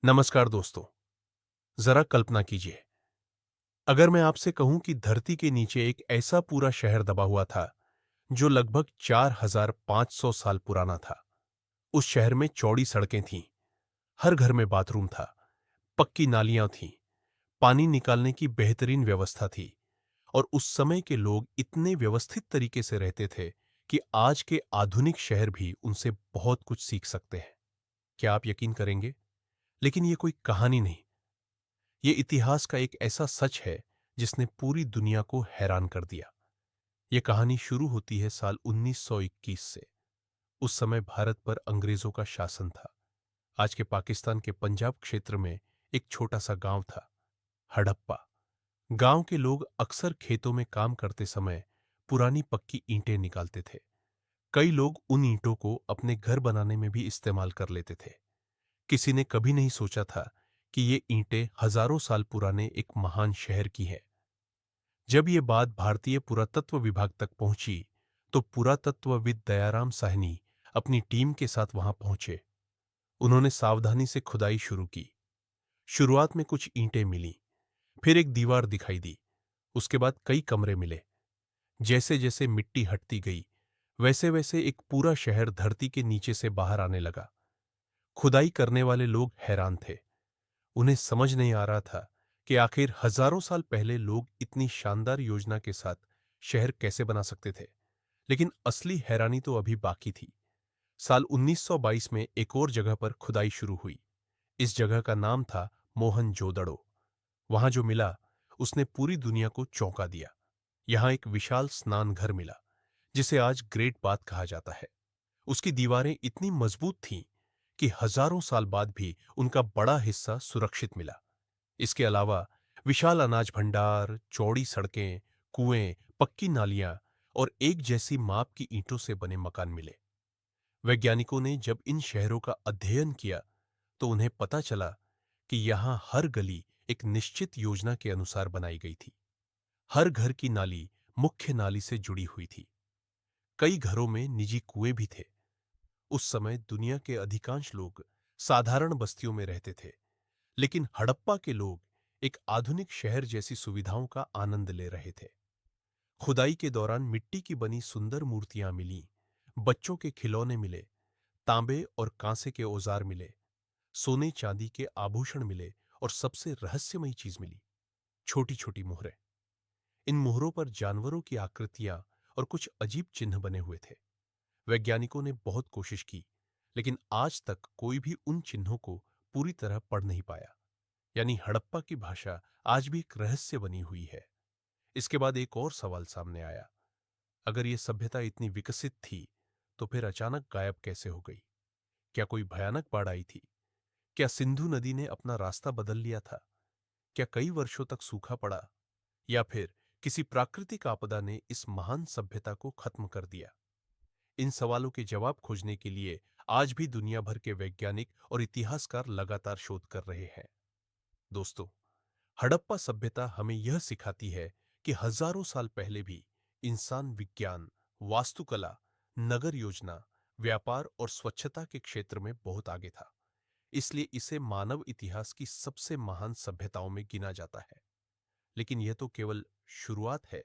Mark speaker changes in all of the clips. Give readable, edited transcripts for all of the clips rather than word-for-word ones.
Speaker 1: नमस्कार दोस्तों। जरा कल्पना कीजिए, अगर मैं आपसे कहूं कि धरती के नीचे एक ऐसा पूरा शहर दबा हुआ था जो लगभग 4500 साल पुराना था। उस शहर में चौड़ी सड़कें थीं, हर घर में बाथरूम था, पक्की नालियां थीं, पानी निकालने की बेहतरीन व्यवस्था थी और उस समय के लोग इतने व्यवस्थित तरीके से रहते थे कि आज के आधुनिक शहर भी उनसे बहुत कुछ सीख सकते हैं। क्या आप यकीन करेंगे? लेकिन ये कोई कहानी नहीं, ये इतिहास का एक ऐसा सच है जिसने पूरी दुनिया को हैरान कर दिया। यह कहानी शुरू होती है साल 1921 से। उस समय भारत पर अंग्रेजों का शासन था। आज के पाकिस्तान के पंजाब क्षेत्र में एक छोटा सा गांव था, हड़प्पा। गांव के लोग अक्सर खेतों में काम करते समय पुरानी पक्की ईंटें निकालते थे। कई लोग उन ईंटों को अपने घर बनाने में भी इस्तेमाल कर लेते थे। किसी ने कभी नहीं सोचा था कि ये ईंटें हजारों साल पुराने एक महान शहर की हैं। जब ये बात भारतीय पुरातत्व विभाग तक पहुंची, तो पुरातत्वविद दयाराम साहनी अपनी टीम के साथ वहां पहुंचे। उन्होंने सावधानी से खुदाई शुरू की। शुरुआत में कुछ ईंटें मिली, फिर एक दीवार दिखाई दी। उसके बाद कई कमरे मिले। जैसे जैसे मिट्टी हटती गई, वैसे वैसे एक पूरा शहर धरती के नीचे से बाहर आने लगा। खुदाई करने वाले लोग हैरान थे। उन्हें समझ नहीं आ रहा था कि आखिर हजारों साल पहले लोग इतनी शानदार योजना के साथ शहर कैसे बना सकते थे। लेकिन असली हैरानी तो अभी बाकी थी। साल 1922 में एक और जगह पर खुदाई शुरू हुई। इस जगह का नाम था मोहनजोदड़ो। वहां जो मिला, उसने पूरी दुनिया को चौंका दिया। यहां एक विशाल स्नान घर मिला, जिसे आज ग्रेट बाथ कहा जाता है। उसकी दीवारें इतनी मजबूत थीं कि हजारों साल बाद भी उनका बड़ा हिस्सा सुरक्षित मिला। इसके अलावा विशाल अनाज भंडार, चौड़ी सड़कें, कुएं, पक्की नालियां और एक जैसी माप की ईंटों से बने मकान मिले। वैज्ञानिकों ने जब इन शहरों का अध्ययन किया, तो उन्हें पता चला कि यहां हर गली एक निश्चित योजना के अनुसार बनाई गई थी। हर घर की नाली मुख्य नाली से जुड़ी हुई थी। कई घरों में निजी कुएं भी थे। उस समय दुनिया के अधिकांश लोग साधारण बस्तियों में रहते थे, लेकिन हड़प्पा के लोग एक आधुनिक शहर जैसी सुविधाओं का आनंद ले रहे थे। खुदाई के दौरान मिट्टी की बनी सुंदर मूर्तियां मिलीं, बच्चों के खिलौने मिले, तांबे और कांसे के औजार मिले, सोने चांदी के आभूषण मिले और सबसे रहस्यमयी चीज मिली, छोटी छोटी मोहरें। इन मोहरों पर जानवरों की आकृतियां और कुछ अजीब चिन्ह बने हुए थे। वैज्ञानिकों ने बहुत कोशिश की, लेकिन आज तक कोई भी उन चिन्हों को पूरी तरह पढ़ नहीं पाया। यानी हड़प्पा की भाषा आज भी एक रहस्य बनी हुई है। इसके बाद एक और सवाल सामने आया। अगर ये सभ्यता इतनी विकसित थी, तो फिर अचानक गायब कैसे हो गई? क्या कोई भयानक बाढ़ आई थी? क्या सिंधु नदी ने अपना रास्ता बदल लिया था? क्या कई वर्षों तक सूखा पड़ा? या फिर किसी प्राकृतिक आपदा ने इस महान सभ्यता को खत्म कर दिया? इन सवालों के जवाब खोजने के लिए आज भी दुनिया भर के वैज्ञानिक और इतिहासकार लगातार शोध कर रहे हैं। दोस्तों, हड़प्पा सभ्यता हमें यह सिखाती है कि हजारों साल पहले भी इंसान विज्ञान, वास्तुकला, नगर योजना, व्यापार और स्वच्छता के क्षेत्र में बहुत आगे था। इसलिए इसे मानव इतिहास की सबसे महान सभ्यताओं में गिना जाता है। लेकिन यह तो केवल शुरुआत है।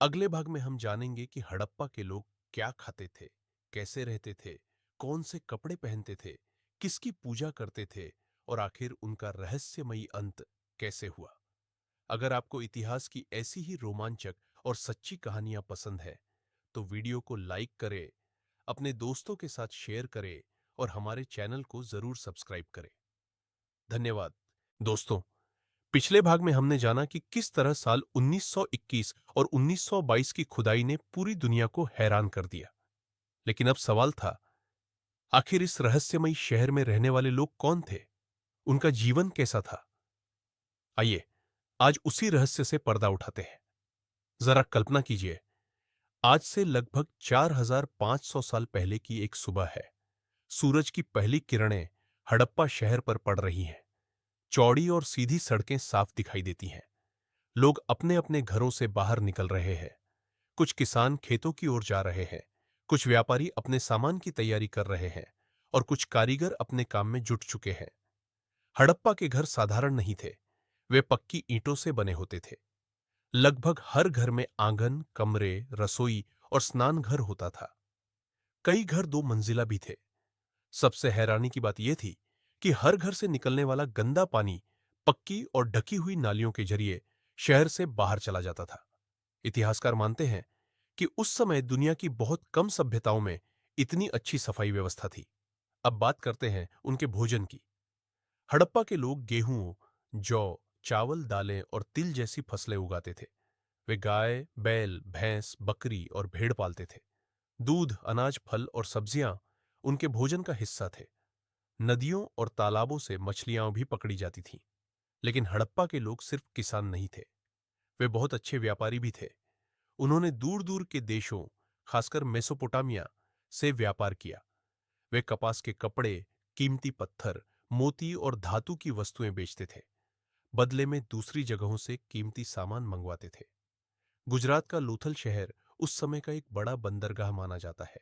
Speaker 1: अगले भाग में हम जानेंगे कि हड़प्पा के लोग क्या खाते थे, कैसे रहते थे, कौन से कपड़े पहनते थे, किसकी पूजा करते थे और आखिर उनका रहस्यमयी अंत कैसे हुआ। अगर आपको इतिहास की ऐसी ही रोमांचक और सच्ची कहानियां पसंद है, तो वीडियो को लाइक करें, अपने दोस्तों के साथ शेयर करें और हमारे चैनल को जरूर सब्सक्राइब करें। धन्यवाद। दोस्तों, पिछले भाग में हमने जाना कि किस तरह साल 1921 और 1922 की खुदाई ने पूरी दुनिया को हैरान कर दिया। लेकिन अब सवाल था, आखिर इस रहस्यमयी शहर में रहने वाले लोग कौन थे? उनका जीवन कैसा था? आइए, आज उसी रहस्य से पर्दा उठाते हैं। जरा कल्पना कीजिए, आज से लगभग 4500 साल पहले की एक सुबह है। सूरज की पहली किरणें हड़प्पा शहर पर पड़ रही हैं। चौड़ी और सीधी सड़कें साफ दिखाई देती हैं। लोग अपने अपने घरों से बाहर निकल रहे हैं। कुछ किसान खेतों की ओर जा रहे हैं, कुछ व्यापारी अपने सामान की तैयारी कर रहे हैं और कुछ कारीगर अपने काम में जुट चुके हैं। हड़प्पा के घर साधारण नहीं थे। वे पक्की ईंटों से बने होते थे। लगभग हर घर में आंगन, कमरे, रसोई और स्नान घर होता था। कई घर दो मंजिला भी थे। सबसे हैरानी की बात यह थी कि हर घर से निकलने वाला गंदा पानी पक्की और ढकी हुई नालियों के जरिए शहर से बाहर चला जाता था। इतिहासकार मानते हैं कि उस समय दुनिया की बहुत कम सभ्यताओं में इतनी अच्छी सफाई व्यवस्था थी। अब बात करते हैं उनके भोजन की। हड़प्पा के लोग गेहूं, जौ, चावल, दालें और तिल जैसी फसलें उगाते थे। वे गाय, बैल, भैंस, बकरी और भेड़ पालते थे। दूध, अनाज, फल और सब्जियां उनके भोजन का हिस्सा थे। नदियों और तालाबों से मछलियां भी पकड़ी जाती थीं। लेकिन हड़प्पा के लोग सिर्फ किसान नहीं थे, वे बहुत अच्छे व्यापारी भी थे। उन्होंने दूर दूर के देशों, खासकर मेसोपोटामिया से व्यापार किया। वे कपास के कपड़े, कीमती पत्थर, मोती और धातु की वस्तुएं बेचते थे। बदले में दूसरी जगहों से कीमती सामान मंगवाते थे। गुजरात का लोथल शहर उस समय का एक बड़ा बंदरगाह माना जाता है।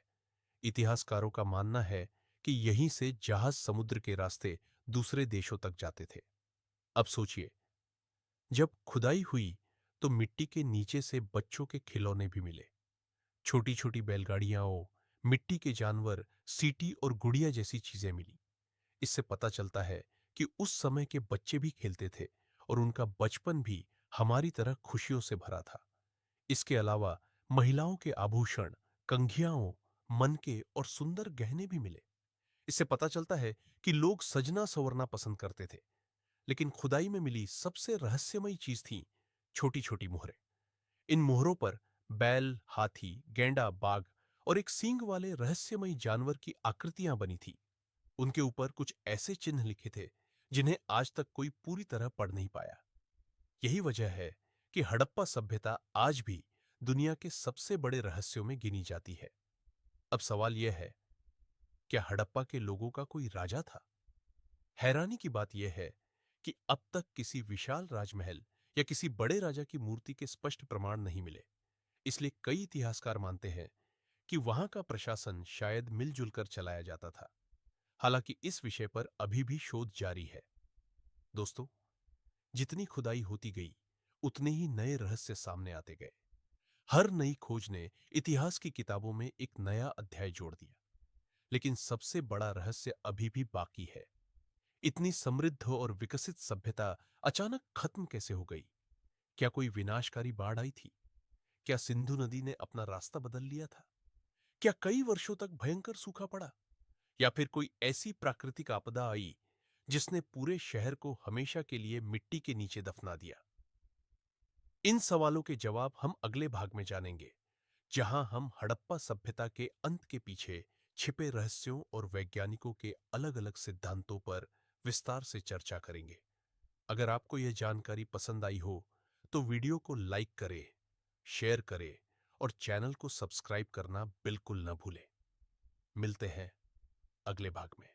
Speaker 1: इतिहासकारों का मानना है कि यहीं से जहाज समुद्र के रास्ते दूसरे देशों तक जाते थे। अब सोचिए, जब खुदाई हुई तो मिट्टी के नीचे से बच्चों के खिलौने भी मिले। छोटी छोटी बैलगाड़ियां, मिट्टी के जानवर, सीटी और गुड़िया जैसी चीजें मिली। इससे पता चलता है कि उस समय के बच्चे भी खेलते थे और उनका बचपन भी हमारी तरह खुशियों से भरा था। इसके अलावा महिलाओं के आभूषण, कंघियाओं, मनके और सुंदर गहने भी मिले। इससे पता चलता है कि लोग सजना संवरना पसंद करते थे। लेकिन खुदाई में मिली सबसे रहस्यमयी चीज थी छोटी छोटी मोहरें। इन मोहरों पर बैल, हाथी, गैंडा, बाघ और एक सींग वाले रहस्यमयी जानवर की आकृतियां बनी थी। उनके ऊपर कुछ ऐसे चिन्ह लिखे थे जिन्हें आज तक कोई पूरी तरह पढ़ नहीं पाया। यही वजह है कि हड़प्पा सभ्यता आज भी दुनिया के सबसे बड़े रहस्यों में गिनी जाती है। अब सवाल यह है, क्या हड़प्पा के लोगों का कोई राजा था? हैरानी की बात यह है कि अब तक किसी विशाल राजमहल या किसी बड़े राजा की मूर्ति के स्पष्ट प्रमाण नहीं मिले। इसलिए कई इतिहासकार मानते हैं कि वहां का प्रशासन शायद मिलजुल कर चलाया जाता था। हालांकि इस विषय पर अभी भी शोध जारी है। दोस्तों, जितनी खुदाई होती गई, उतने ही नए रहस्य सामने आते गए। हर नई खोज ने इतिहास की किताबों में एक नया अध्याय जोड़ दिया। लेकिन सबसे बड़ा रहस्य अभी भी बाकी है। इतनी समृद्ध और विकसित सभ्यता अचानक खत्म कैसे हो गई? क्या कोई विनाशकारी बाढ़ आई थी? क्या सिंधु नदी ने अपना रास्ता बदल लिया था? क्या कई वर्षों तक भयंकर सूखा पड़ा? या फिर कोई ऐसी प्राकृतिक आपदा आई जिसने पूरे शहर को हमेशा के लिए मिट्टी के नीचे दफना दिया? इन सवालों के जवाब हम अगले भाग में जानेंगे, जहां हम हड़प्पा सभ्यता के अंत के पीछे छिपे रहस्यों और वैज्ञानिकों के अलग-अलग सिद्धांतों पर विस्तार से चर्चा करेंगे। अगर आपको यह जानकारी पसंद आई हो, तो वीडियो को लाइक करें, शेयर करें और चैनल को सब्सक्राइब करना बिल्कुल न भूलें। मिलते हैं अगले भाग में।